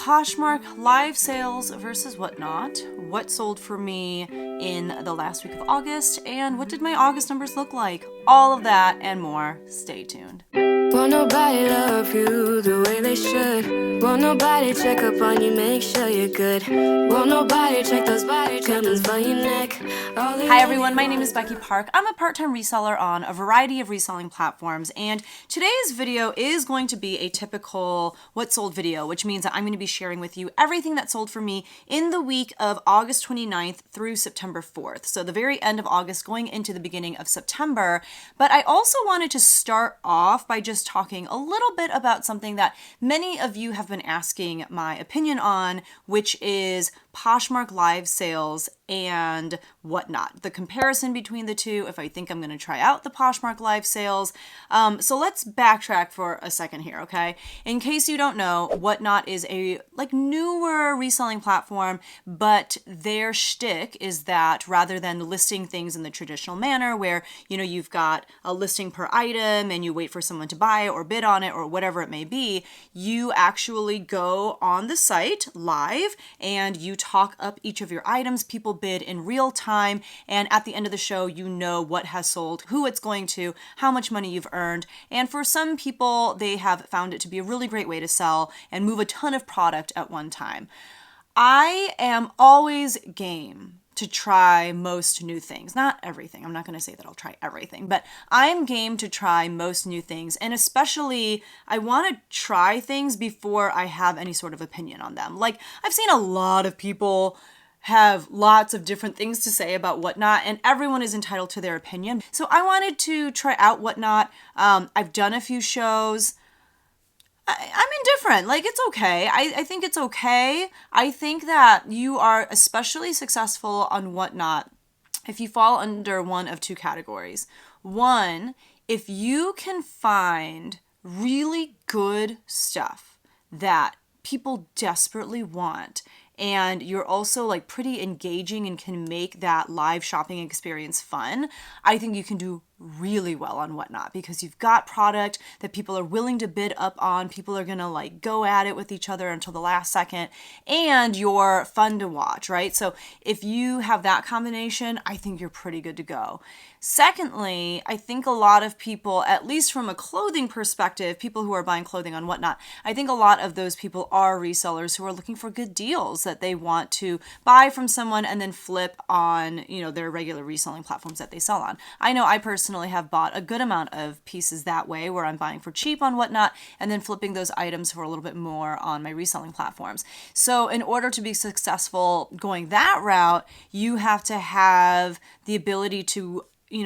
Poshmark live sales versus whatnot, what sold for me in the last week of August, and what did my August numbers look like? All of that and more. Stay tuned. Won't nobody love you the way they should. Won't nobody check up on you, make sure you're good. Won't nobody check those body tremors for your neck. Hi everyone, my name is Becky Park. I'm a part-time reseller on a variety of reselling platforms, and today's video is going to be a typical what sold video, which means that I'm going to be sharing with you everything that sold for me in the week of August 29th through September 4th. So the very end of August going into the beginning of September. But I also wanted to start off by just talking a little bit about something that many of you have been asking my opinion on, which is Poshmark live sales and whatnot. The comparison between the two, if I think I'm going to try out the Poshmark live sales. So let's backtrack for a second here, okay? In case you don't know, Whatnot is a newer reselling platform, but their shtick is that rather than listing things in the traditional manner where, you've got a listing per item and you wait for someone to buy it or bid on it or whatever it may be, you actually go on the site live and you talk up each of your items. People bid in real time, and at the end of the show, you know what has sold, who it's going to, how much money you've earned. And for some people, they have found it to be a really great way to sell and move a ton of product at one time. I am always game to try most new things. Not everything. I'm not going to say that I'll try everything, but I'm game to try most new things. And especially, I want to try things before I have any sort of opinion on them. Like, I've seen a lot of people have lots of different things to say about Whatnot, and everyone is entitled to their opinion. So I wanted to try out Whatnot. I've done a few shows. I'm indifferent. It's okay. I think it's okay. I think that you are especially successful on Whatnot if you fall under one of two categories. One, if you can find really good stuff that people desperately want, and you're also pretty engaging and can make that live shopping experience fun, I think you can do really well on Whatnot because you've got product that people are willing to bid up on. People are gonna go at it with each other until the last second, and you're fun to watch, right? So if you have that combination, I think you're pretty good to go. Secondly, I think a lot of people, at least from a clothing perspective, people who are buying clothing on Whatnot, I think a lot of those people are resellers who are looking for good deals that they want to buy from someone and then flip on, their regular reselling platforms that they sell on. I know I personally have bought a good amount of pieces that way where I'm buying for cheap on Whatnot and then flipping those items for a little bit more on my reselling platforms. So in order to be successful going that route, you have to have the ability to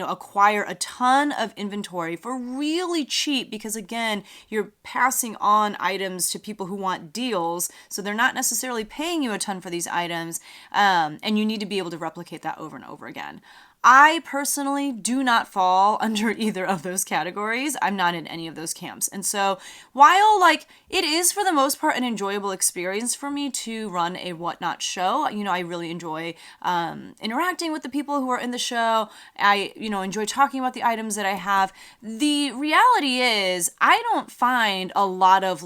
acquire a ton of inventory for really cheap because, again, you're passing on items to people who want deals, so they're not necessarily paying you a ton for these items, and you need to be able to replicate that over and over again. I personally do not fall under either of those categories. I'm not in any of those camps. And so while it is for the most part an enjoyable experience for me to run a Whatnot show, I really enjoy interacting with the people who are in the show. I, enjoy talking about the items that I have. The reality is I don't find a lot of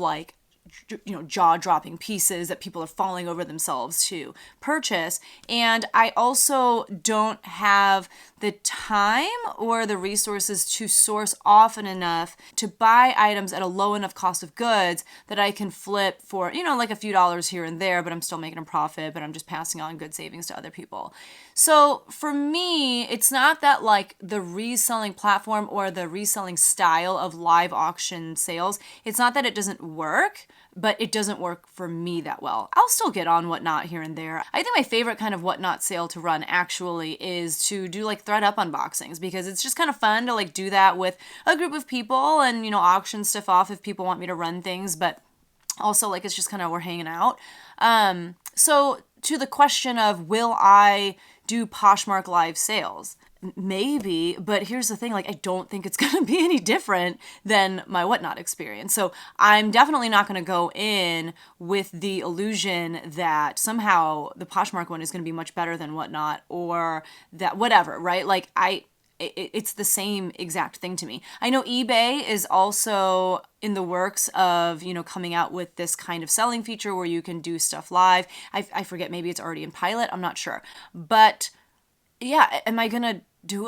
jaw-dropping pieces that people are falling over themselves to purchase. And I also don't have the time or the resources to source often enough to buy items at a low enough cost of goods that I can flip for, a few dollars here and there, but I'm still making a profit, but I'm just passing on good savings to other people. So for me, it's not that the reselling platform or the reselling style of live auction sales, it's not that it doesn't work, but it doesn't work for me that well. I'll still get on Whatnot here and there. I think my favorite kind of Whatnot sale to run actually is to do thread up unboxings because it's just kind of fun to do that with a group of people and, auction stuff off if people want me to run things, but also it's just kind of we're hanging out. So to the question of will I do Poshmark live sales? Maybe, but here's the thing, I don't think it's going to be any different than my Whatnot experience. So I'm definitely not going to go in with the illusion that somehow the Poshmark one is going to be much better than Whatnot or that whatever, right? it's the same exact thing to me. I know eBay is also in the works of, coming out with this kind of selling feature where you can do stuff live. I forget, maybe it's already in pilot. I'm not sure. But yeah, am I going to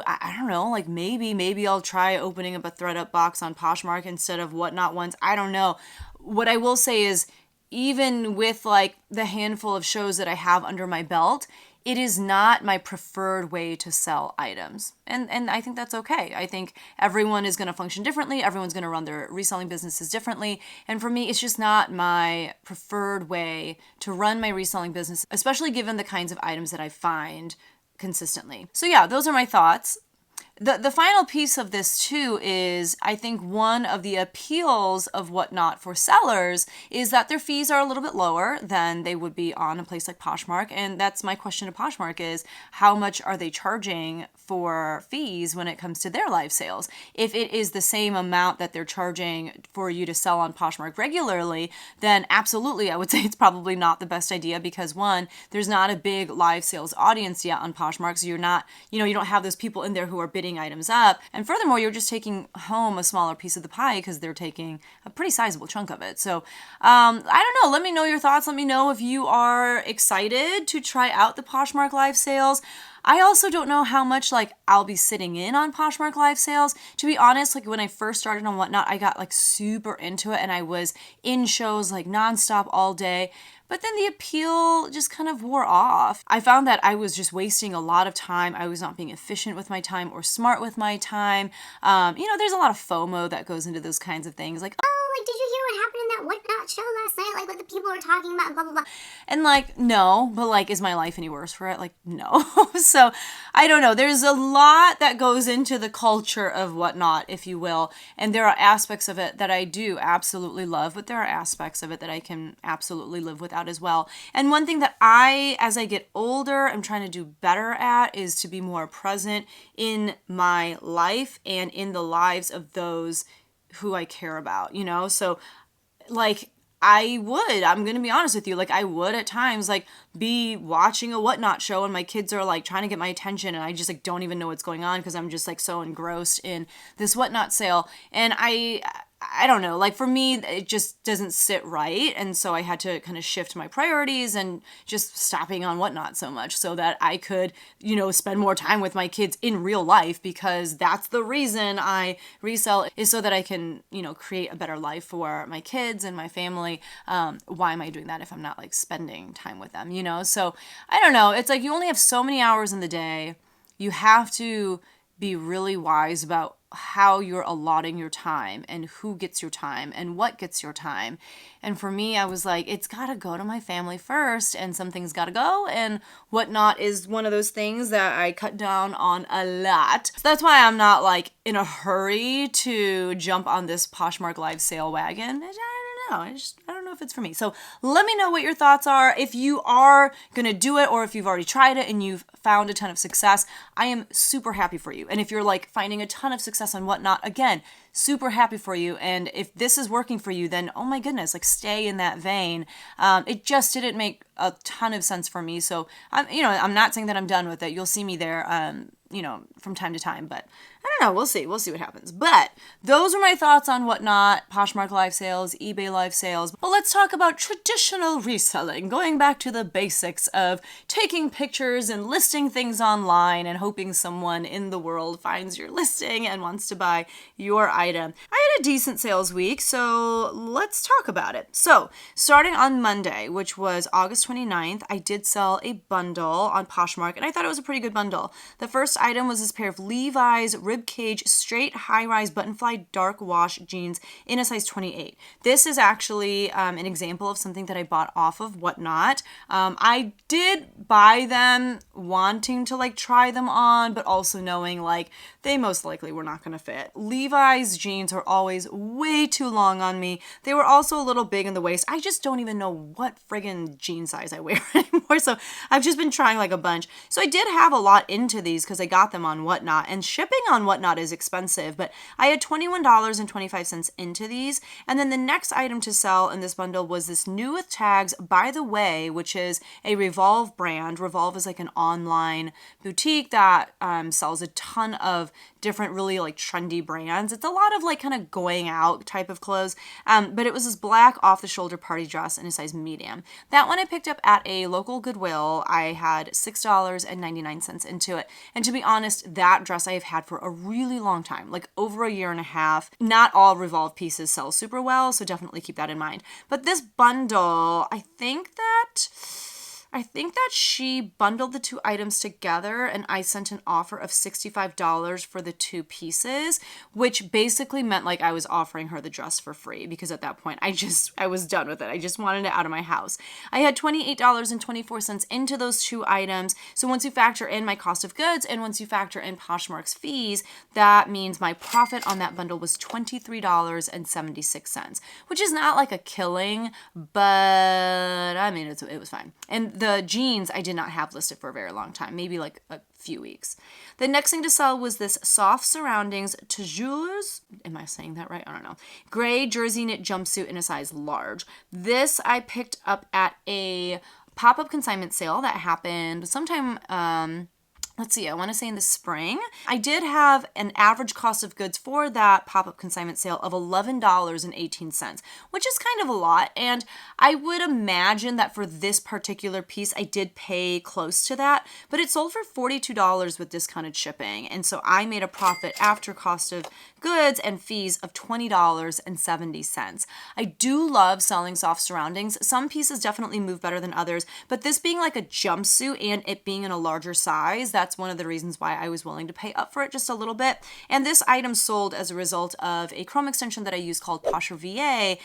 I don't know, like maybe I'll try opening up a ThredUp box on Poshmark instead of Whatnot ones. I don't know. What I will say is, even with like the handful of shows that I have under my belt, it is not my preferred way to sell items. And I think that's okay. I think everyone is going to function differently. Everyone's going to run their reselling businesses differently. And for me, it's just not my preferred way to run my reselling business, especially given the kinds of items that I find consistently. So yeah, those are my thoughts. The final piece of this too is, I think one of the appeals of Whatnot for sellers is that their fees are a little bit lower than they would be on a place like Poshmark. And that's my question to Poshmark is, how much are they charging for fees when it comes to their live sales? If it is the same amount that they're charging for you to sell on Poshmark regularly, then absolutely I would say it's probably not the best idea, because one, there's not a big live sales audience yet on Poshmark. So you're not, you don't have those people in there who are bidding items up. And furthermore, you're just taking home a smaller piece of the pie because they're taking a pretty sizable chunk of it. So I don't know. Let me know your thoughts. Let me know if you are excited to try out the Poshmark live sales. I also don't know how much I'll be sitting in on Poshmark live sales. To be honest, when I first started on Whatnot, I got super into it and I was in shows nonstop all day. But then the appeal just kind of wore off. I found that I was just wasting a lot of time. I was not being efficient with my time or smart with my time. There's a lot of FOMO that goes into those kinds of things. Did you hear what happened in that Whatnot show last night? What the people were talking about, blah, blah, blah. And no, but is my life any worse for it? No. So I don't know. There's a lot that goes into the culture of Whatnot, if you will. And there are aspects of it that I do absolutely love, but there are aspects of it that I can absolutely live without as well. And one thing that as I get older, I'm trying to do better at is to be more present in my life and in the lives of those who I care about, So I'm going to be honest with you, I would at times be watching a Whatnot show and my kids are trying to get my attention and I just don't even know what's going on because I'm just so engrossed in this Whatnot sale. And I don't know, for me, it just doesn't sit right. And so I had to kind of shift my priorities and just stopping on Whatnot so much so that I could, spend more time with my kids in real life, because that's the reason I resell, is so that I can, create a better life for my kids and my family. Why am I doing that if I'm not spending time with them, So I don't know. It's you only have so many hours in the day. You have to be really wise about how you're allotting your time and who gets your time and what gets your time. And for me, I was it's got to go to my family first, and some things got to go, and Whatnot is one of those things that I cut down on a lot. So that's why I'm not in a hurry to jump on this Poshmark live sale wagon. I don't know if it's for me. So let me know what your thoughts are. If you are going to do it, or if you've already tried it and you've found a ton of success, I am super happy for you. And if you're finding a ton of success on Whatnot, again, super happy for you. And if this is working for you, then oh my goodness, stay in that vein. It just didn't make a ton of sense for me. So I'm not saying that I'm done with it. You'll see me there, from time to time, but I don't know. We'll see what happens. But those are my thoughts on Whatnot, Poshmark live sales, eBay live sales. But let's talk about traditional reselling, going back to the basics of taking pictures and listing things online and hoping someone in the world finds your listing and wants to buy your item. I had a decent sales week, so let's talk about it. So starting on Monday, which was August 29th, I did sell a bundle on Poshmark, and I thought it was a pretty good bundle. The first item was this pair of Levi's ribcage straight high-rise buttonfly dark wash jeans in a size 28. This is actually an example of something that I bought off of Whatnot. I did buy them wanting to try them on, but also knowing they most likely were not going to fit. Levi's these jeans are always way too long on me. They were also a little big in the waist. I just don't even know what friggin' jean size I wear anymore. So I've just been trying like a bunch. So I did have a lot into these because I got them on Whatnot, and shipping on Whatnot is expensive, but I had $21.25 into these. And then the next item to sell in this bundle was this New with Tags By the Way, which is a Revolve brand. Revolve is like an online boutique that sells a ton of different really like trendy brands. It's a lot of like kind of going out type of clothes, but it was this black off the shoulder party dress in a size medium. That one I picked up at a local Goodwill. I had $6.99 into it, and to be honest, that dress I have had for a really long time, like over a year and a half. Not all Revolve pieces sell super well, so definitely keep that in mind. But this bundle, I think that she bundled the two items together, and I sent an offer of $65 for the two pieces, which basically meant like I was offering her the dress for free, because at that point I was done with it. I just wanted it out of my house. I had $28.24 into those two items. So once you factor in my cost of goods and once you factor in Poshmark's fees, that means my profit on that bundle was $23.76, which is not like a killing, but I mean, it was fine. And the jeans I did not have listed for a very long time, maybe like a few weeks. The next thing to sell was this Soft Surroundings Toujours, am I saying that right? I don't know. Gray jersey knit jumpsuit in a size large. This I picked up at a pop-up consignment sale that happened sometime, let's see, I want to say in the spring. I did have an average cost of goods for that pop-up consignment sale of $11.18, which is kind of a lot. And I would imagine that for this particular piece, I did pay close to that, but it sold for $42 with discounted shipping. And so I made a profit after cost of goods and fees of $20.70. I do love selling soft surroundings. Some pieces definitely move better than others, but this being like a jumpsuit and it being in a larger size, that's one of the reasons why I was willing to pay up for it just a little bit. And this item sold as a result of a Chrome extension that I use called Poshmark VA.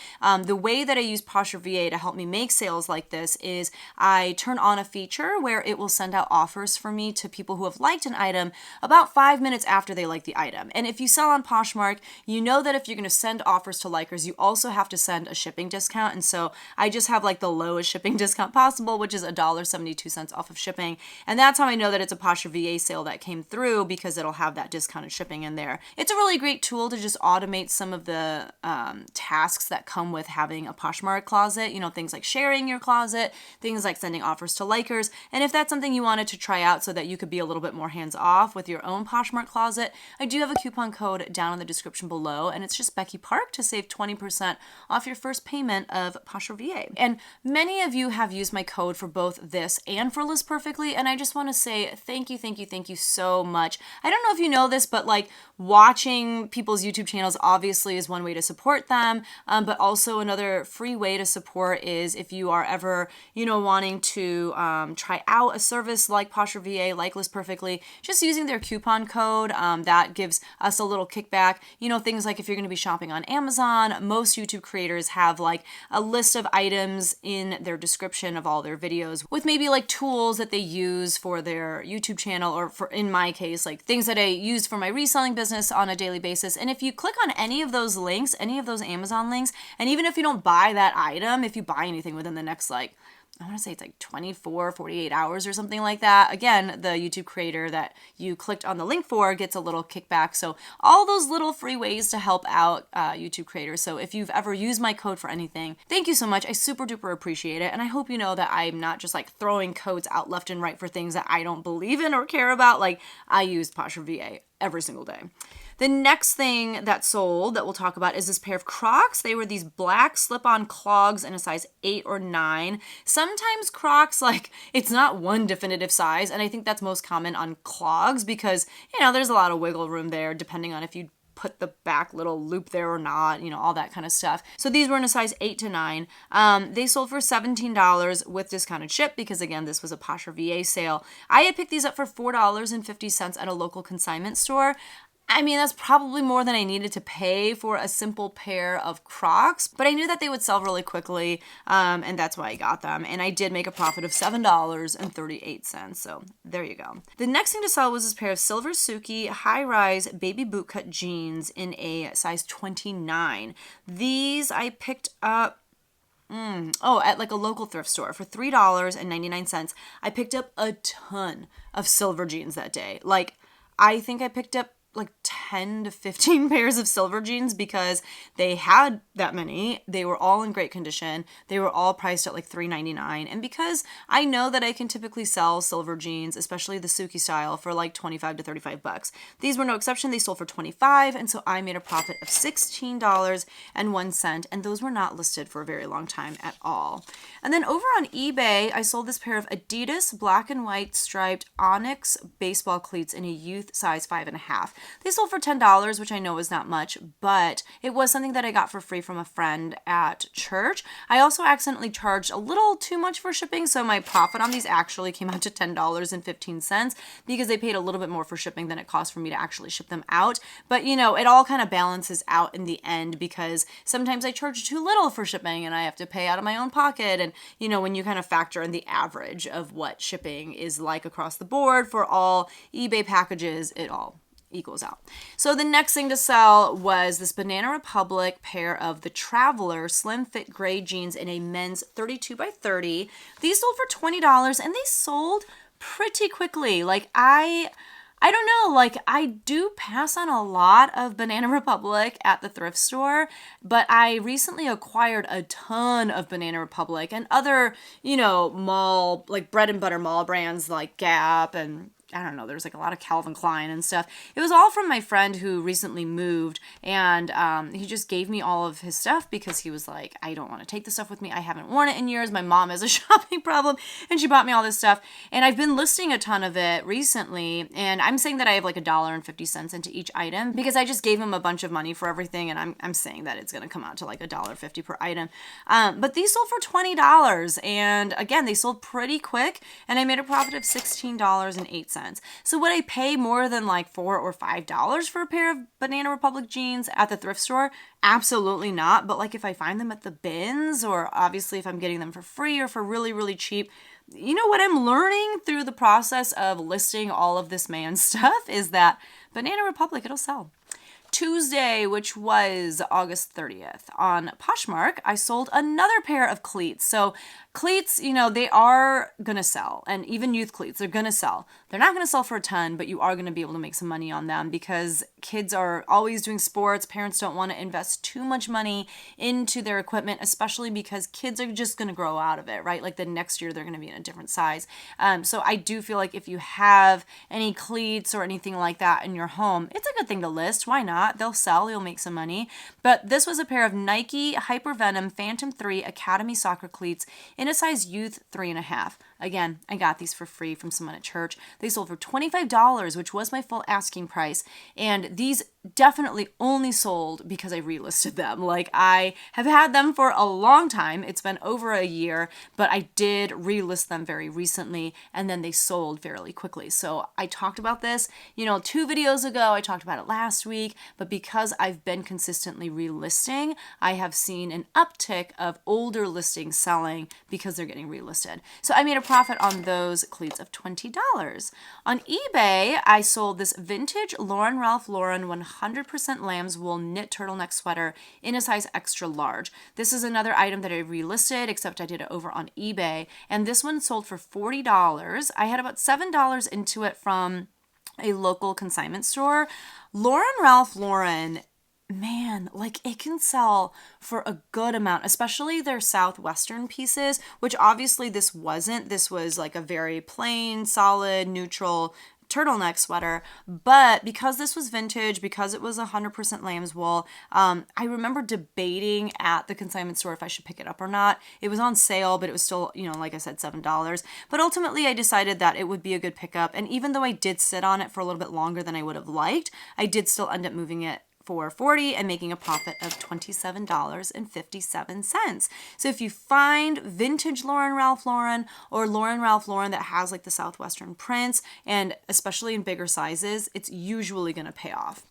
The way that I use Poshmark VA to help me make sales like this is I turn on a feature where it will send out offers for me to people who have liked an item about 5 minutes after they like the item. And if you sell on Poshmark, you know that if you're going to send offers to likers, you also have to send a shipping discount. And so I just have like the lowest shipping discount possible, which is $1.72 off of shipping. And that's how I know that it's a Poshmark VA sale that came through, because it'll have that discounted shipping in there. It's a really great tool to just automate some of the tasks that come with having a Poshmark closet, you know, things like sharing your closet, things like sending offers to likers. And if that's something you wanted to try out so that you could be a little bit more hands off with your own Poshmark closet, I do have a coupon code down in the description below, and it's just Becky Park to save 20% off your first payment of Poshmark VA. And many of you have used my code for both this and for List Perfectly, and I just want to say thank you so much. I don't know if you know this, but like watching people's YouTube channels obviously is one way to support them, but also another free way to support is if you are ever, you know, wanting to try out a service like Poshmark VA, like List Perfectly, just using their coupon code, that gives us a little kickback. You know, things like if you're going to be shopping on Amazon, most YouTube creators have like a list of items in their description of all their videos with maybe like tools that they use for their YouTube channel, or for, in my case, like things that I use for my reselling business on a daily basis. And if you click on any of those links, any of those Amazon links, and even if you don't buy that item, if you buy anything within the next like, I want to say it's like 24, 48 hours or something like that. Again, the YouTube creator that you clicked on the link for gets a little kickback. So all those little free ways to help out YouTube creators. So if you've ever used my code for anything, thank you so much. I super duper appreciate it. And I hope you know that I'm not just like throwing codes out left and right for things that I don't believe in or care about. Like I use Poshmark VA every single day. The next thing that sold that we'll talk about is this pair of Crocs. They were these black slip-on clogs in a size 8 or 9. Sometimes Crocs, like, it's not one definitive size, and I think that's most common on clogs because, you know, there's a lot of wiggle room there depending on if you put the back little loop there or not, you know, all that kind of stuff. So these were in a size 8 to 9. They sold for $17 with discounted ship because, again, this was a Poshmark VA sale. I had picked these up for $4.50 at a local consignment store. I mean, that's probably more than I needed to pay for a simple pair of Crocs, but I knew that they would sell really quickly, and that's why I got them. And I did make a profit of $7.38, so there you go. The next thing to sell was this pair of Silver Suki high-rise baby bootcut jeans in a size 29. These I picked up at like a local thrift store for $3.99. I picked up a ton of silver jeans that day. Like, I think I picked up like 10 to 15 pairs of silver jeans because they had that many. They were all in great condition. They were all priced at like $3.99. And because I know that I can typically sell silver jeans, especially the Suki style, for like 25 to 35 bucks. These were no exception. They sold for 25, and so I made a profit of $16.01, and those were not listed for a very long time at all. And then over on eBay, I sold this pair of Adidas black and white striped Onyx baseball cleats in a youth size 5.5. They sold for $10, which I know is not much, but it was something that I got for free from a friend at church. I also accidentally charged a little too much for shipping, so my profit on these actually came out to $10.15 because they paid a little bit more for shipping than it cost for me to actually ship them out. But you know, it all kind of balances out in the end because sometimes I charge too little for shipping and I have to pay out of my own pocket. And you know, when you kind of factor in the average of what shipping is like across the board for all eBay packages, it all equals out. So the next thing to sell was this Banana Republic pair of the Traveler slim fit gray jeans in a men's 32 by 30. These sold for $20 and they sold pretty quickly. Like I don't know, like I do pass on a lot of Banana Republic at the thrift store, but I recently acquired a ton of Banana Republic and other, you know, mall, like bread and butter mall brands like Gap and I don't know, there's like a lot of Calvin Klein and stuff. It was all from my friend who recently moved, and he just gave me all of his stuff because he was like, I don't want to take this stuff with me. I haven't worn it in years. My mom has a shopping problem, and she bought me all this stuff. And I've been listing a ton of it recently, and I'm saying that I have like $1.50 into each item because I just gave him a bunch of money for everything, and I'm saying that it's going to come out to like $1.50 per item. But these sold for $20, and again, they sold pretty quick, and I made a profit of $16.08. So would I pay more than like $4 or $5 for a pair of Banana Republic jeans at the thrift store? Absolutely not. But like if I find them at the bins, or obviously if I'm getting them for free or for really, really cheap, you know what I'm learning through the process of listing all of this man's stuff is that Banana Republic, it'll sell. Tuesday, which was August 30th, on Poshmark, I sold another pair of cleats. So cleats, you know, they are going to sell, and even youth cleats, they're going to sell. They're not going to sell for a ton, but you are going to be able to make some money on them because kids are always doing sports. Parents don't want to invest too much money into their equipment, especially because kids are just going to grow out of it, right? Like the next year, they're going to be in a different size. So I do feel like if you have any cleats or anything like that in your home, it's a good thing to list. Why not? They'll sell, you'll make some money. But this was a pair of Nike Hypervenom Phantom 3 Academy soccer cleats in a size youth 3.5. Again, I got these for free from someone at church. They sold for $25, which was my full asking price. And these definitely only sold because I relisted them. Like I have had them for a long time. It's been over a year, but I did relist them very recently and then they sold fairly quickly. So I talked about this, 2 videos ago. I talked about it last week, but because I've been consistently relisting, I have seen an uptick of older listings selling because they're getting relisted. So I made a profit on those cleats of $20. On eBay, I sold this vintage Lauren Ralph Lauren 100% lamb's wool knit turtleneck sweater in a size extra large. This is another item that I relisted, except I did it over on eBay, and this one sold for $40. I had about $7 into it from a local consignment store. Lauren Ralph Lauren, man, like it can sell for a good amount, especially their Southwestern pieces, which obviously this wasn't. This was like a very plain, solid, neutral turtleneck sweater, but because this was vintage, because it was 100% lamb's wool, I remember debating at the consignment store if I should pick it up or not. It was on sale, but it was still, like I said, $7. But ultimately I decided that it would be a good pickup. And even though I did sit on it for a little bit longer than I would have liked, I did still end up moving it for $40 and making a profit of $27.57. So if you find vintage Lauren Ralph Lauren or Lauren Ralph Lauren that has like the Southwestern prints, and especially in bigger sizes, it's usually going to pay off.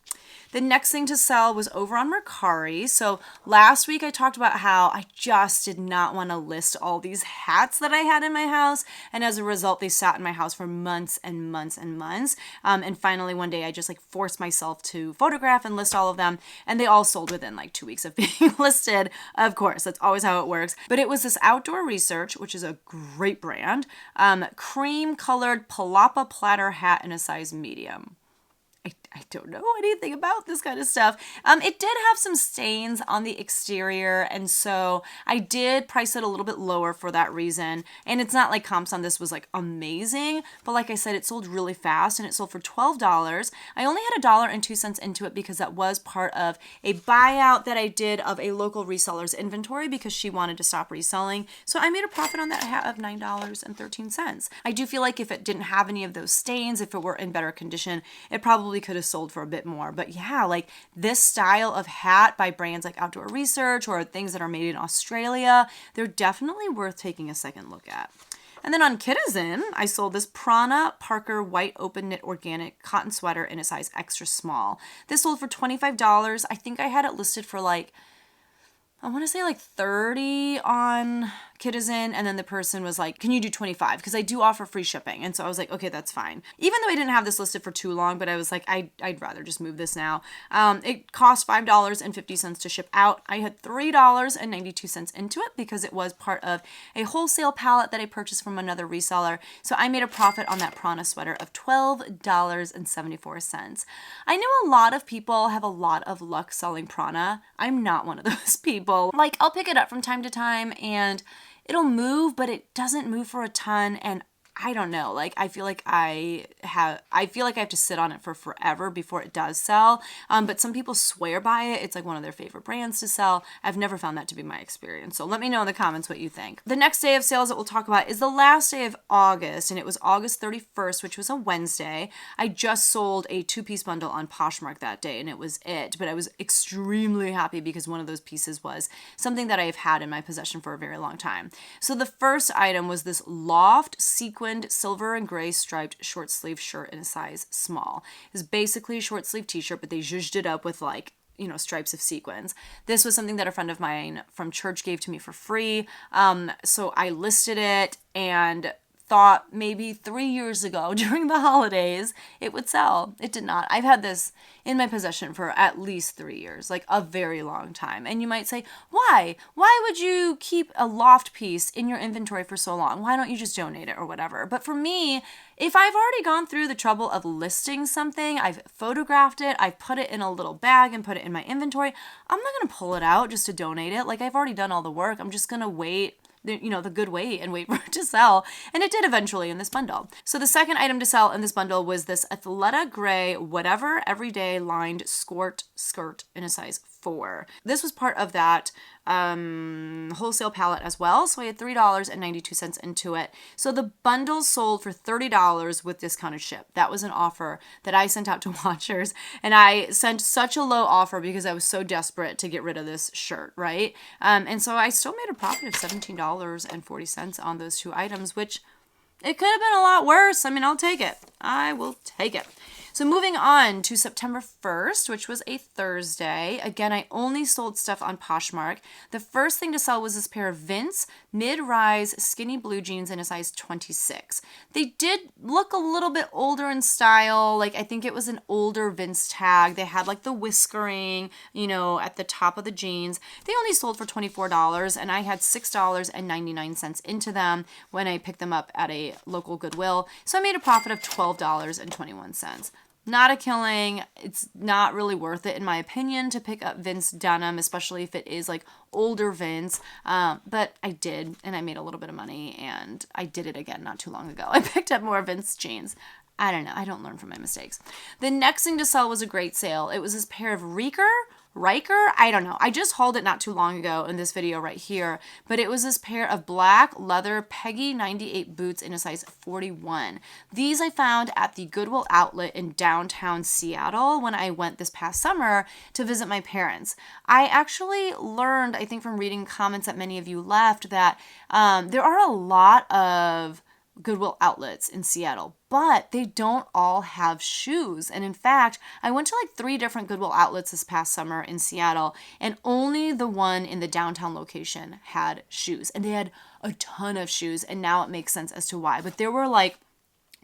The next thing to sell was over on Mercari. So last week I talked about how I just did not want to list all these hats that I had in my house. And as a result, they sat in my house for months and months and months. And finally one day I just like forced myself to photograph and list all of them. And they all sold within like 2 weeks of being listed. Of course, that's always how it works. But it was this Outdoor Research, which is a great brand, cream colored palapa platter hat in a size medium. I don't know anything about this kind of stuff. It did have some stains on the exterior, and so I did price it a little bit lower for that reason. And it's not like comps on this was like amazing, but like I said, it sold really fast and it sold for $12. I only had $1.02 into it because that was part of a buyout that I did of a local reseller's inventory because she wanted to stop reselling. So I made a profit on that hat of $9.13. I do feel like if it didn't have any of those stains, if it were in better condition, it probably could have sold for a bit more. But yeah, like this style of hat by brands like Outdoor Research or things that are made in Australia, they're definitely worth taking a second look at. And then on Kitizen, I sold this Prana Parker white open knit organic cotton sweater in a size extra small. This sold for $25. I think I had it listed for like, I want to say like 30 on Kitizen, and then the person was like, can you do 25? Because I do offer free shipping. And so I was like, okay, that's fine. Even though I didn't have this listed for too long, but I was like, I'd rather just move this now. It cost $5.50 to ship out. I had $3.92 into it because it was part of a wholesale pallet that I purchased from another reseller. So I made a profit on that Prana sweater of $12.74. I know a lot of people have a lot of luck selling Prana. I'm not one of those people. Like, I'll pick it up from time to time and it'll move, but it doesn't move for a ton. And I don't know, like, I feel like I have to sit on it for forever before it does sell. But some people swear by it. It's like one of their favorite brands to sell. I've never found that to be my experience. So let me know in the comments what you think. The next day of sales that we'll talk about is the last day of August, and it was August 31st, which was a Wednesday. I just sold a 2-piece bundle on Poshmark that day, and it was it. But I was extremely happy because one of those pieces was something that I have had in my possession for a very long time. So the first item was this Loft sequined silver and gray striped short sleeve shirt in a size small. It's basically a short sleeve t-shirt, but they zhuzhed it up with like, you know, stripes of sequins. This was something that a friend of mine from church gave to me for free. So I listed it and thought maybe 3 years ago during the holidays it would sell. It did not. I've had this in my possession for at least 3 years, like a very long time. And you might say, why? Why would you keep a Loft piece in your inventory for so long? Why don't you just donate it or whatever? But for me, if I've already gone through the trouble of listing something, I've photographed it, I've put it in a little bag and put it in my inventory, I'm not going to pull it out just to donate it. Like, I've already done all the work. I'm just going to wait the good wait and wait for it to sell. And it did eventually in this bundle. So the second item to sell in this bundle was this Athleta gray, whatever, everyday lined skirt in a size 4. This was part of that wholesale palette as well. So I had $3.92 into it. So the bundle sold for $30 with discounted ship. That was an offer that I sent out to watchers, and I sent such a low offer because I was so desperate to get rid of this shirt, right? And so I still made a profit of $17.40 on those 2 items, which it could have been a lot worse. I mean, I'll take it. I will take it. So moving on to September 1st, which was a Thursday. Again, I only sold stuff on Poshmark. The first thing to sell was this pair of Vince mid-rise skinny blue jeans in a size 26. They did look a little bit older in style. Like, I think it was an older Vince tag. They had like the whiskering, you know, at the top of the jeans. They only sold for $24, and I had $6.99 into them when I picked them up at a local Goodwill. So I made a profit of $12.21. Not a killing. It's not really worth it, in my opinion, to pick up Vince denim, especially if it is like older Vince. But I did, and I made a little bit of money, and I did it again not too long ago. I picked up more Vince jeans. I don't know. I don't learn from my mistakes. The next thing to sell was a great sale. It was this pair of Riker? I don't know. I just hauled it not too long ago in this video right here, but it was this pair of black leather Peggy 98 boots in a size 41. These I found at the Goodwill outlet in downtown Seattle when I went this past summer to visit my parents. I actually learned, I think from reading comments that many of you left, that there are a lot of Goodwill outlets in Seattle, but they don't all have shoes. And in fact, I went to like 3 different Goodwill outlets this past summer in Seattle, and only the one in the downtown location had shoes. And they had a ton of shoes, and now it makes sense as to why. But there were like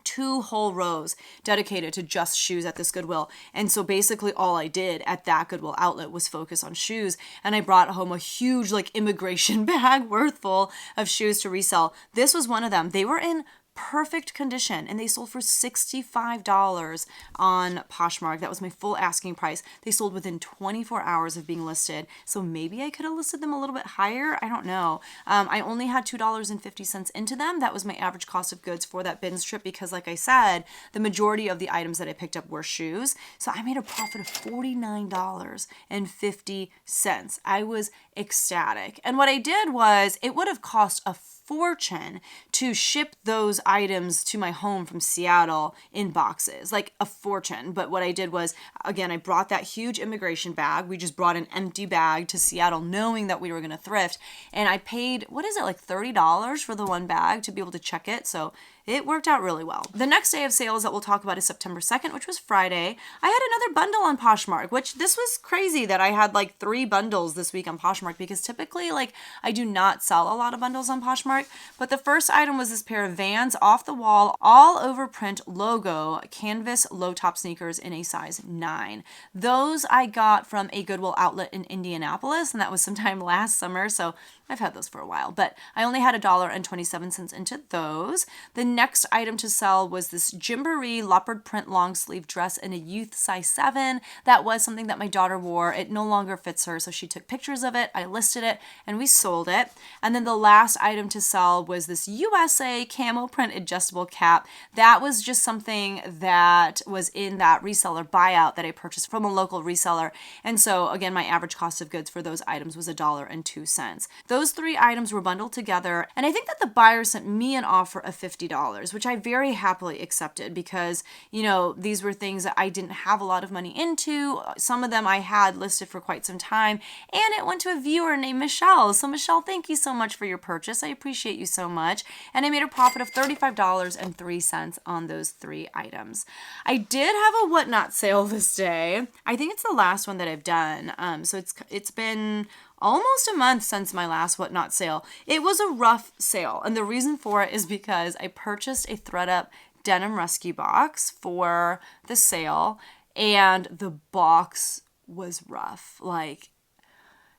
2 whole rows dedicated to just shoes at this Goodwill. And so basically all I did at that Goodwill outlet was focus on shoes. And I brought home a huge like immigration bag worth full of shoes to resell. This was one of them. They were in perfect condition and they sold for $65 on Poshmark. That was my full asking price. They sold within 24 hours of being listed. So maybe I could have listed them a little bit higher. I don't know. I only had $2.50 into them. That was my average cost of goods for that bins trip because like I said, the majority of the items that I picked up were shoes. So I made a profit of $49.50. I was ecstatic. And what I did was it would have cost a fortune to ship those items to my home from Seattle in boxes, like a fortune. But what I did was, again, I brought that huge immigration bag. We just brought an empty bag to Seattle knowing that we were going to thrift. And I paid, what is it, like $30 for the one bag to be able to check it. So it worked out really well. The next day of sales that we'll talk about is September 2nd, which was Friday. I had another bundle on Poshmark, which this was crazy that I had like 3 bundles this week on Poshmark because typically like I do not sell a lot of bundles on Poshmark. But the first item was this pair of Vans off the wall, all over print logo, canvas low top sneakers in a size 9. Those I got from a Goodwill outlet in Indianapolis, and that was sometime last summer. So I've had those for a while, but I only had $1.27 into those. The next item to sell was this Gymboree leopard print long sleeve dress in a youth size 7. That was something that my daughter wore. It no longer fits her, so she took pictures of it. I listed it, and we sold it. And then the last item to sell was this USA camo print adjustable cap. That was just something that was in that reseller buyout that I purchased from a local reseller. And so again, my average cost of goods for those items was $1.02. Those 3 items were bundled together, and I think that the buyer sent me an offer of $50, which I very happily accepted because, you know, these were things that I didn't have a lot of money into. Some of them I had listed for quite some time, and it went to a viewer named Michelle. So Michelle, thank you so much for your purchase. I appreciate you so much. And I made a profit of $35.03 on those 3 items. I did have a whatnot sale this day. I think it's the last one that I've done. So it's been almost a month since my last whatnot sale. It was a rough sale, and the reason for it is because I purchased a ThredUp denim rescue box for the sale, and the box was rough. Like,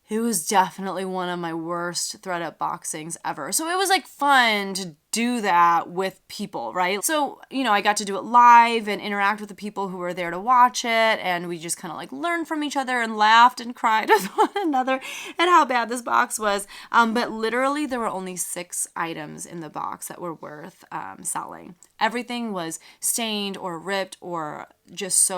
it was definitely one of my worst ThredUp boxings ever. So it was like fun to do that with people, right? So, you know, I got to do it live and interact with the people who were there to watch it. And we just kind of like learned from each other and laughed and cried with one another at how bad this box was. But literally there were only 6 items in the box that were worth selling. Everything was stained or ripped or just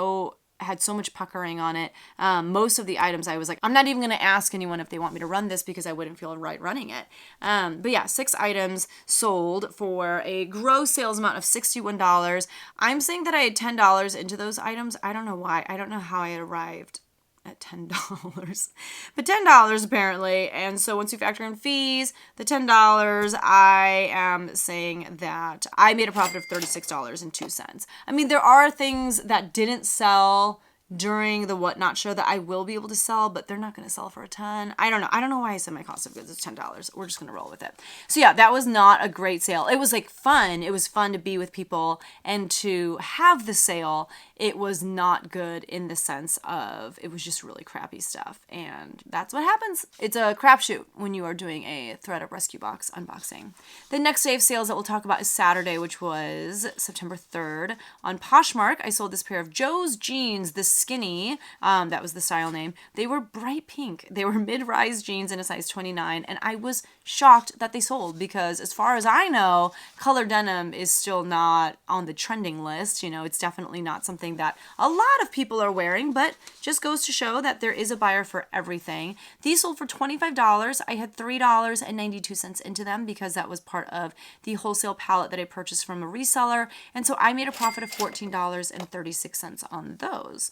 had so much puckering on it. Most of the items I was like, I'm not even going to ask anyone if they want me to run this because I wouldn't feel right running it. But yeah, 6 items sold for a gross sales amount of $61. I'm saying that I had $10 into those items. I don't know why. I don't know how I had arrived at $10, but $10 apparently. And so once you factor in fees, the $10, I am saying that I made a profit of $36.02. I mean, there are things that didn't sell during the whatnot show that I will be able to sell, but they're not going to sell for a ton. I don't know why I said my cost of goods is $10. We're just going to roll with it. So yeah, that was not a great sale. It was like fun. It was fun to be with people and to have the sale. It was not good in the sense of it was just really crappy stuff. And that's what happens. It's a crapshoot when you are doing a ThredUp rescue box unboxing. The next day of sales that we'll talk about is Saturday, which was September 3rd. On Poshmark, I sold this pair of Joe's jeans, the skinny, that was the style name. They were bright pink. They were mid-rise jeans in a size 29, and I was shocked that they sold because as far as I know, color denim is still not on the trending list. You know, it's definitely not something that a lot of people are wearing, but just goes to show that there is a buyer for everything. These sold for $25. I had $3.92 into them because that was part of the wholesale pallet that I purchased from a reseller, and so I made a profit of $14.36 on those.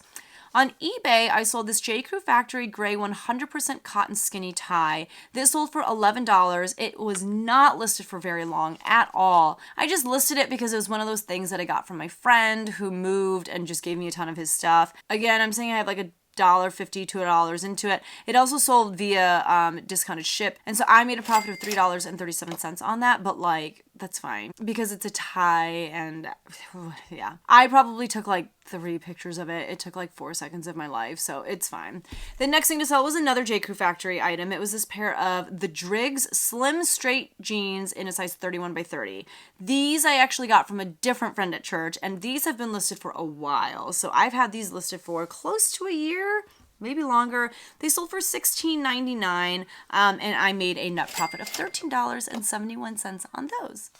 On eBay, I sold this J. Crew Factory gray 100% cotton skinny tie. This sold for $11. It was not listed for very long at all. I just listed it because it was one of those things that I got from my friend who moved and just gave me a ton of his stuff. Again, I'm saying I have like a $1.50 to $2 into it. It also sold via discounted ship, and so I made a profit of $3.37 on that, but like that's fine because it's a tie, and yeah, I probably took like 3 pictures of it. It took like 4 seconds of my life, so it's fine. The next thing to sell was another J. Crew Factory item. It was this pair of the Driggs slim straight jeans in a size 31 by 30. These I actually got from a different friend at church, and these have been listed for a while. So I've had these listed for close to a year, maybe longer. They sold for $16.99, and I made a net profit of $13.71 on those.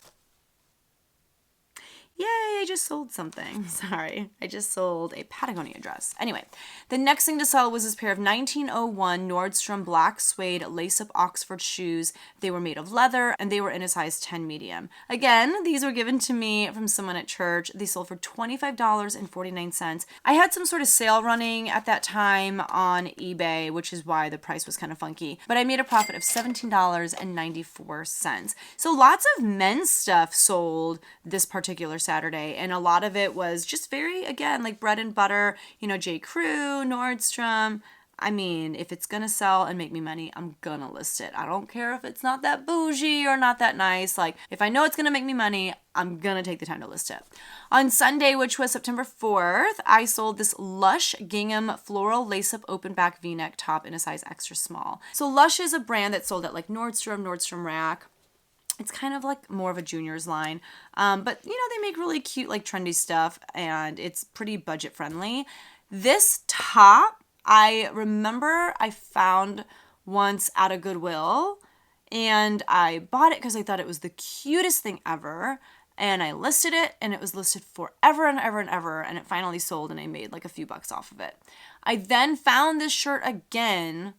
Yay, I just sold something. Sorry, I just sold a Patagonia dress. Anyway, the next thing to sell was this pair of 1901 Nordstrom black suede lace-up Oxford shoes. They were made of leather, and they were in a size 10 medium. Again, these were given to me from someone at church. They sold for $25.49. I had some sort of sale running at that time on eBay, which is why the price was kind of funky, but I made a profit of $17.94. So lots of men's stuff sold this particular Saturday, and a lot of it was just very, again, like bread and butter, you know, J. Crew, Nordstrom. I mean, if it's gonna sell and make me money, I'm gonna list it. I don't care if it's not that bougie or not that nice. Like, if I know it's gonna make me money, I'm gonna take the time to list it. On Sunday, which was September 4th, I sold this Lush gingham floral lace-up open back V-neck top in a size extra small. So Lush is a brand that's sold at like Nordstrom Rack. It's kind of like more of a juniors line, but you know, they make really cute, like trendy stuff, and it's pretty budget friendly. This top, I remember I found once at a Goodwill, and I bought it because I thought it was the cutest thing ever, and I listed it, and it was listed forever and ever and ever, and it finally sold, and I made like a few bucks off of it. I then found this shirt again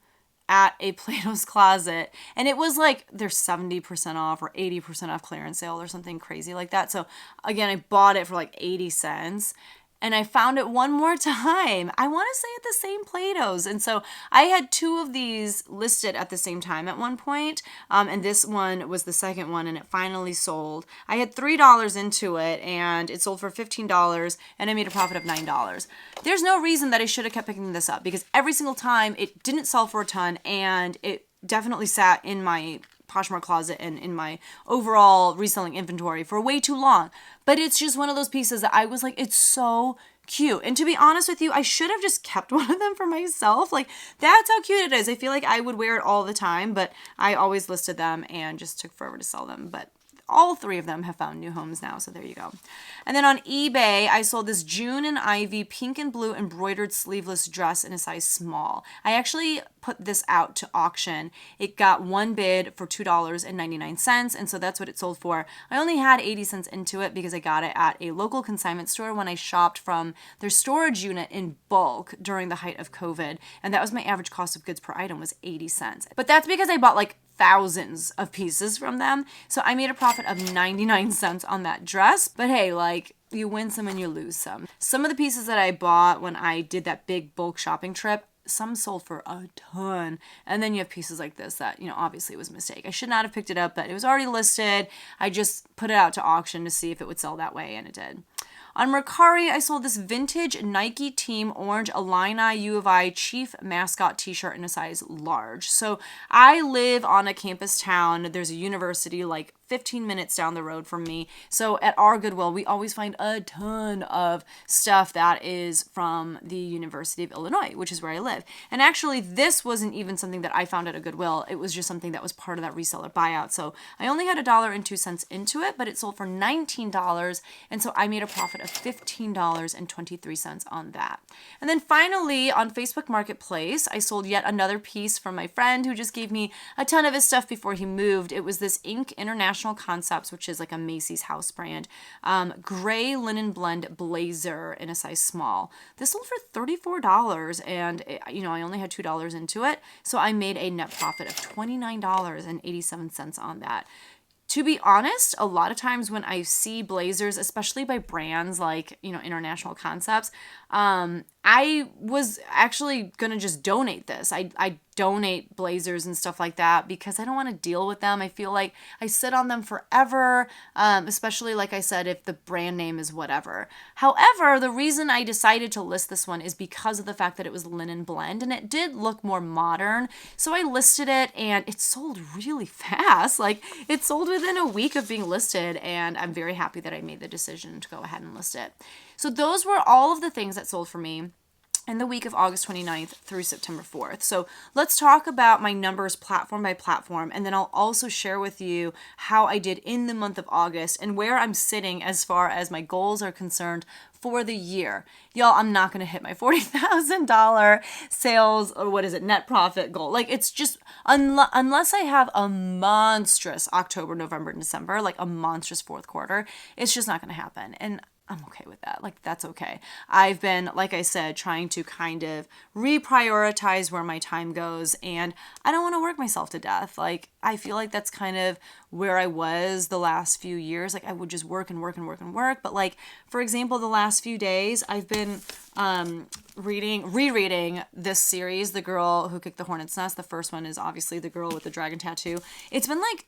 at a Plato's Closet, and it was like they're 70% off or 80% off clearance sale or something crazy like that. So again, I bought it for like 80 cents, and I found it one more time. I want to say at the same Plato's. And so I had 2 of these listed at the same time at one point, and this one was the second one, and it finally sold. I had $3 into it, and it sold for $15, and I made a profit of $9. There's no reason that I should have kept picking this up, because every single time it didn't sell for a ton, and it definitely sat in my Poshmark closet and in my overall reselling inventory for way too long. But it's just one of those pieces that I was like, it's so cute. And to be honest with you, I should have just kept one of them for myself. Like, that's how cute it is. I feel like I would wear it all the time, but I always listed them and just took forever to sell them. But all 3 of them have found new homes now, so there you go. And then on eBay, I sold this June and Ivy pink and blue embroidered sleeveless dress in a size small. I actually put this out to auction. It got one bid for $2.99, and so that's what it sold for. I only had 80 cents into it because I got it at a local consignment store when I shopped from their storage unit in bulk during the height of COVID, and that was my average cost of goods per item was 80 cents. But that's because I bought like thousands of pieces from them. So I made a profit of 99 cents on that dress. But hey, like, you win some and you lose some. Some of the pieces that I bought when I did that big bulk shopping trip, some sold for a ton. And then you have pieces like this that, you know, obviously was a mistake. I should not have picked it up, but it was already listed. I just put it out to auction to see if it would sell that way, and it did. On Mercari, I sold this vintage Nike Team Orange Illini U of I Chief Mascot t-shirt in a size large. So I live on a campus town. There's a university like 15 minutes down the road from me. So at our Goodwill, we always find a ton of stuff that is from the University of Illinois, which is where I live. And actually, this wasn't even something that I found at a Goodwill. It was just something that was part of that reseller buyout. So I only had $1.02 into it, but it sold for $19. And so I made a profit of $15.23 on that. And then finally, on Facebook Marketplace, I sold yet another piece from my friend who just gave me a ton of his stuff before he moved. It was this Inc. International Concepts, which is like a Macy's house brand, gray linen blend blazer in a size small. This sold for $34, and I only had $2 into it, so I made a net profit of $29.87 on that. To be honest, a lot of times when I see blazers, especially by brands like, International Concepts, I was actually gonna just donate this. I donate blazers and stuff like that because I don't want to deal with them. I feel like I sit on them forever, especially like I said, if the brand name is whatever. However, the reason I decided to list this one is because of the fact that it was linen blend and it did look more modern. So I listed it and it sold really fast. Like it sold within a week of being listed, and I'm very happy that I made the decision to go ahead and list it. So those were all of the things that sold for me in the week of August 29th through September 4th. So let's talk about my numbers platform by platform, and then I'll also share with you how I did in the month of August and where I'm sitting as far as my goals are concerned for the year. Y'all, I'm not going to hit my $40,000 sales, or what is it, net profit goal. Like it's just, unless I have a monstrous October, November, and December, like a monstrous fourth quarter, it's just not going to happen. And I'm okay with that. Like, that's okay. I've been, like I said, trying to kind of reprioritize where my time goes, and I don't want to work myself to death. Like, I feel like that's kind of where I was the last few years. Like, I would just work and work and work and work. But like, for example, the last few days, I've been rereading this series, The Girl Who Kicked the Hornet's Nest. The first one is obviously The Girl with the Dragon Tattoo. It's been like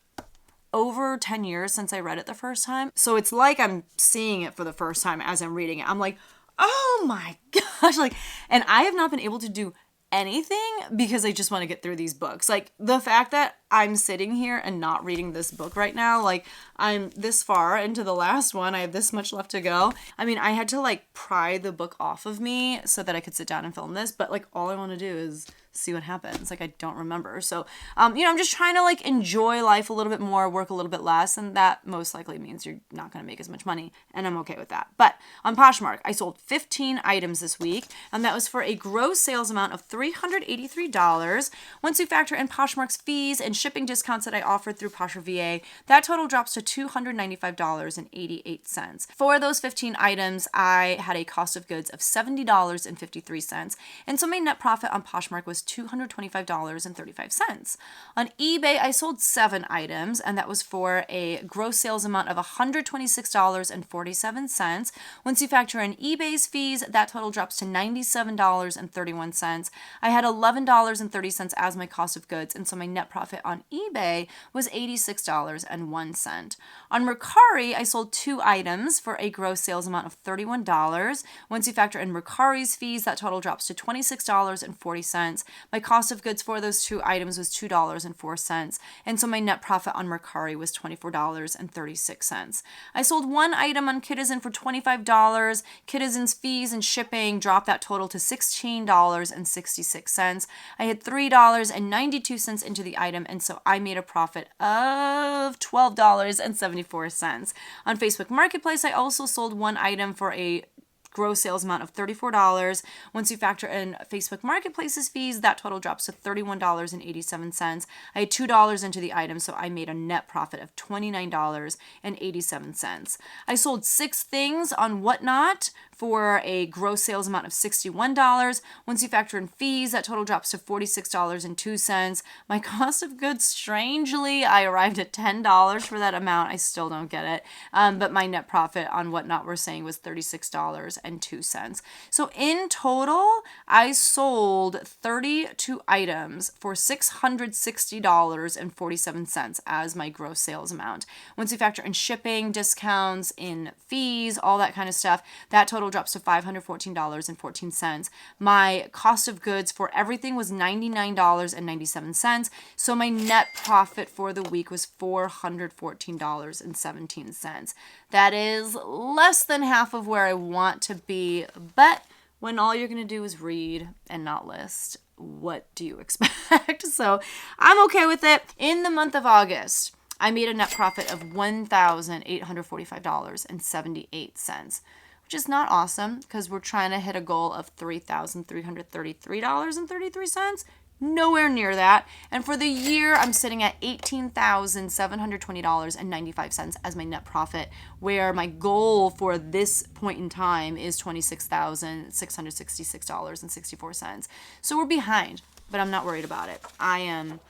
over 10 years since I read it the first time. So it's like I'm seeing it for the first time as I'm reading it. I'm like, oh my gosh. Like, and I have not been able to do anything because I just want to get through these books. Like the fact that I'm sitting here and not reading this book right now, like I'm this far into the last one, I have this much left to go. I mean, I had to like pry the book off of me so that I could sit down and film this, but like all I want to do is see what happens. Like I don't remember. So, I'm just trying to like enjoy life a little bit more, work a little bit less, and that most likely means you're not going to make as much money, and I'm okay with that. But on Poshmark, I sold 15 items this week, and that was for a gross sales amount of $383. Once you factor in Poshmark's fees and shipping discounts that I offered through Poshmark VA, that total drops to $295.88. For those 15 items, I had a cost of goods of $70.53, and so my net profit on Poshmark was $225.35. On eBay, I sold 7 items, and that was for a gross sales amount of $126.47. Once you factor in eBay's fees, that total drops to $97.31. I had $11.30 as my cost of goods, and so my net profit on eBay was $86.01. On Mercari, I sold 2 items for a gross sales amount of $31. Once you factor in Mercari's fees, that total drops to $26.40. My cost of goods for those 2 items was $2.04, and so my net profit on Mercari was $24.36. I sold 1 item on Kitizen for $25. Kitizen's fees and shipping dropped that total to $16.66. I had $3.92 into the item, and so I made a profit of $12.74. On Facebook Marketplace, I also sold 1 item for a gross sales amount of $34. Once you factor in Facebook Marketplace's fees, that total drops to $31.87. I had $2 into the item, so I made a net profit of $29.87. I sold 6 things on Whatnot for a gross sales amount of $61. Once you factor in fees, that total drops to $46.02. My cost of goods, strangely, I arrived at $10 for that amount. I still don't get it. But my net profit on Whatnot, we're saying, was $36.02. So in total, I sold 32 items for $660.47 as my gross sales amount. Once you factor in shipping, discounts, in fees, all that kind of stuff, that total drops to $514.14. My cost of goods for everything was $99.97. So my net profit for the week was $414.17. That is less than half of where I want to be, but when all you're going to do is read and not list, what do you expect? So I'm okay with it. In the month of August, I made a net profit of $1,845.78, which is not awesome because we're trying to hit a goal of $3,333.33. Nowhere near that. And for the year, I'm sitting at $18,720.95 as my net profit, where my goal for this point in time is $26,666.64. So we're behind, but I'm not worried about it. I am,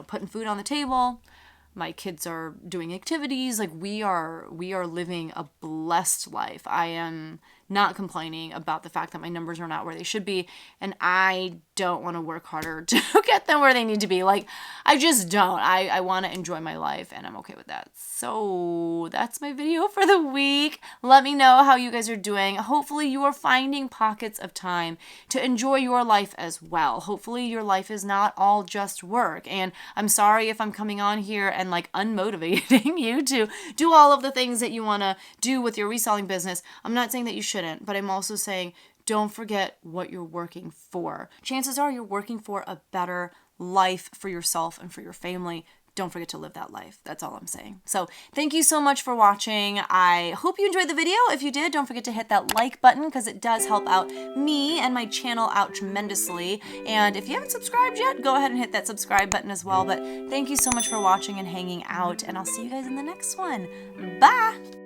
putting food on the table. My kids are doing activities. Like we are living a blessed life. I am not complaining about the fact that my numbers are not where they should be, and I don't want to work harder to get them where they need to be. Like, I just don't. I want to enjoy my life, and I'm okay with that. So that's my video for the week. Let me know how you guys are doing. Hopefully you are finding pockets of time to enjoy your life as well. Hopefully your life is not all just work. And I'm sorry if I'm coming on here and like unmotivating you to do all of the things that you want to do with your reselling business. I'm not saying that you shouldn't, but I'm also saying don't forget what you're working for. Chances are you're working for a better life for yourself and for your family. Don't forget to live that life. That's all I'm saying. So thank you so much for watching. I hope you enjoyed the video. If you did, don't forget to hit that like button because it does help out me and my channel out tremendously. And if you haven't subscribed yet, go ahead and hit that subscribe button as well. But thank you so much for watching and hanging out, and I'll see you guys in the next one. Bye!